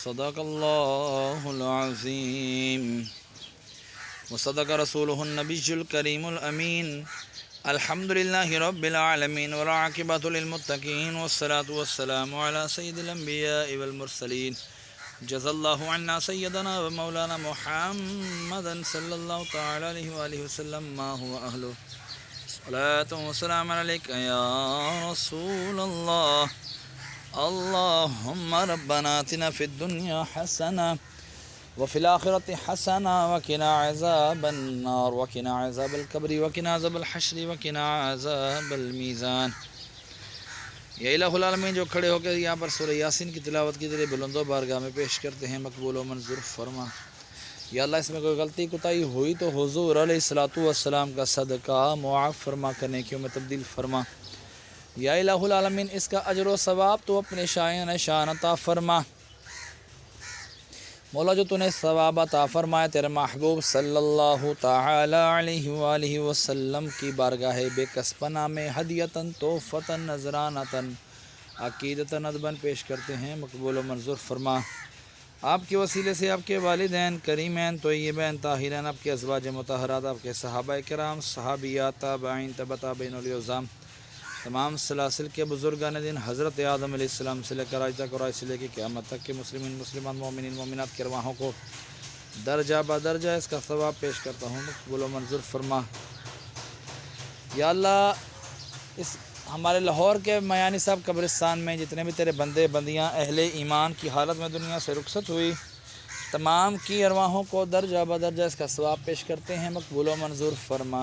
صدق الله العظيم وصدق رسوله النبي الكريم الأمين الحمد لله رب العالمين والعاقبة للمتقين والصلاة والسلام على سيد الأنبياء والمرسلين جزا الله عنا سيدنا ومولانا محمدا صلى الله تعالى عليه وآله وسلم ما هو أهله صلاة وسلام عليك يا رسول الله اللهم ربنا آتنا في الدنيا حسنة وفي الآخرة حسنة وقنا عذاب النار وقنا عذاب القبر وقنا عذاب الحشر وقنا عذاب الميزان۔ یا الہ العالمین جو کھڑے ہو کے یہاں پر سورہ یاسین کی تلاوت کی تیرے بلند و بارگاہ میں پیش کرتے ہیں، مقبول و منظور فرما۔ یا اللہ اس میں کوئی غلطی کوتاہی ہوئی تو حضور علیہ الصلوۃ والسلام کا صدقہ معاف فرما کرنے کیوں میں تبدیل فرما۔ یا الہ العالمین اس کا اجر و ثواب تو اپنے شائن شان عطا فرما۔ مولا جو تو نے ثواب عطا فرمایا تیرے محبوب صلی اللہ تعالی علیہ وآلہ وسلم کی بارگاہ بے کسبنا میں ہدیتاً تحفتاً نذرانتاً عقیدتاً ادباً پیش کرتے ہیں، مقبول و منظور فرما۔ آپ کے وسیلے سے آپ کے والدین کریمین طیبین طاہرین، آپ کے ازواج مطہرات، آپ کے صحابہ کرام، صحابیات، تابعین، تبع تابعین الاعظام، تمام سلاسل کے بزرگان دین حضرت آدم علیہ السلام سے لے کر آج تک اور آج سے لے کے قیامت تک کے مسلمین مسلمان مومنین مومنات کے ارواحوں کو درجہ بدرجہ اس کا ثواب پیش کرتا ہوں، مقبول و منظور فرما۔ یا اللہ اس ہمارے لاہور کے میانی صاحب قبرستان میں جتنے بھی تیرے بندے بندیاں اہل ایمان کی حالت میں دنیا سے رخصت ہوئی، تمام کی ارواحوں کو درجہ بدرجہ اس کا ثواب پیش کرتے ہیں، مقبول و منظور فرما۔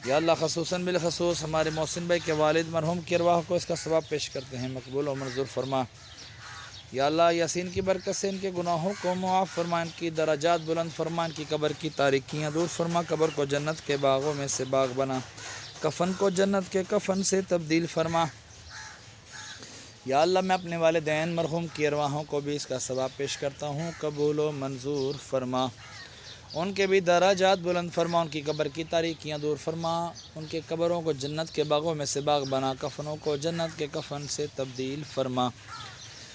یا اللہ خصوصاً بالخصوص ہمارے محسن بھائی کے والد مرحوم کی ارواح کو اس کا ثواب پیش کرتے ہیں، مقبول و منظور فرما۔ یا اللہ یاسین کی برکت سے ان کے گناہوں کو معاف فرما، ان کی درجات بلند فرما، ان کی قبر کی تاریکیاں دور فرما، قبر کو جنت کے باغوں میں سے باغ بنا، کفن کو جنت کے کفن سے تبدیل فرما۔ یا اللہ میں اپنے والدین مرحوم کی ارواحوں کو بھی اس کا ثواب پیش کرتا ہوں، قبول و منظور فرما۔ ان کے بھی درجات بلند فرما، ان کی قبر کی تاریکیاں دور فرما، ان کے قبروں کو جنت کے باغوں میں سے باغ بنا، کفنوں کو جنت کے کفن سے تبدیل فرما۔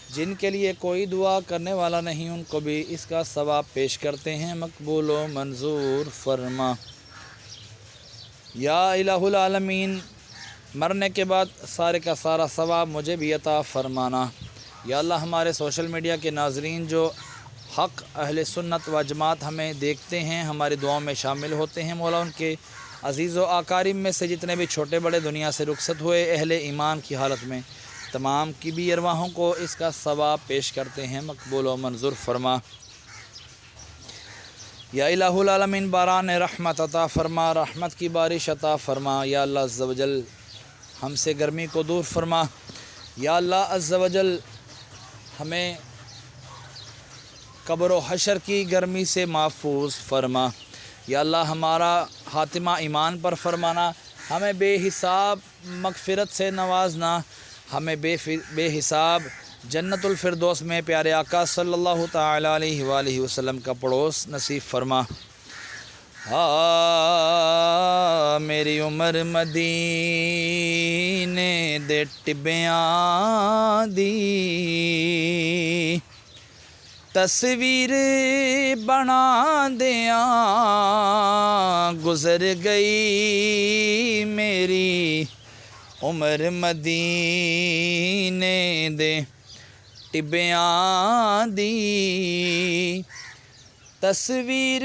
جن کے لیے کوئی دعا کرنے والا نہیں ان کو بھی اس کا ثواب پیش کرتے ہیں، مقبول و منظور فرما۔ یا الہ العالمین مرنے کے بعد سارے کا سارا ثواب مجھے بھی عطا فرمانا۔ یا اللہ ہمارے سوشل میڈیا کے ناظرین جو حق اہل سنت و جماعت ہمیں دیکھتے ہیں، ہماری دعاؤں میں شامل ہوتے ہیں، مولا ان کے عزیز و اقارب میں سے جتنے بھی چھوٹے بڑے دنیا سے رخصت ہوئے اہل ایمان کی حالت میں، تمام کی بھی ارواحوں کو اس کا ثواب پیش کرتے ہیں، مقبول و منظور فرما۔ یا الہ العالمین باران رحمت عطا فرما، رحمت کی بارش عطا فرما۔ یا اللہ عز و جل ہم سے گرمی کو دور فرما۔ یا اللہ عز و جل ہمیں قبر و حشر کی گرمی سے محفوظ فرما۔ یا اللہ ہمارا خاتمہ ایمان پر فرمانا، ہمیں بے حساب مغفرت سے نوازنا، ہمیں بے حساب جنت الفردوس میں پیارے آقا صلی اللہ تعالی علیہ وآلہ وسلم کا پڑوس نصیب فرما۔ میری عمر مدینے دے ٹبیاں دی تصویر بنا دیاں گزر گئی میری عمر مدینے دے ٹبیاں دی تصویر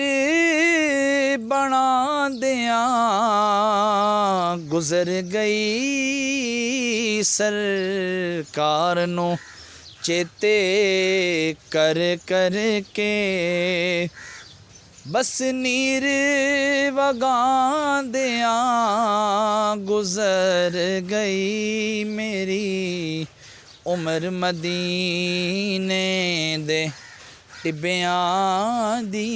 بنا دیاں گزر گئی سرکار نو چیتے کر کر کے بس نیر وگاں دیاں گزر گئی میری عمر مدینے دے ٹبیاں دی۔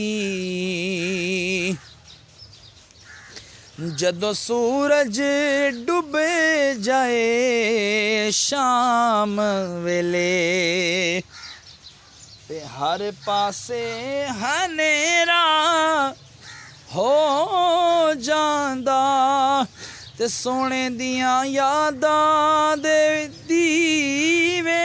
جدو سورج ڈب جائے شام ویلے تے ہر پاسے ہنیرا ہو جاندا تے سونے دیاں یاداں دے دیوے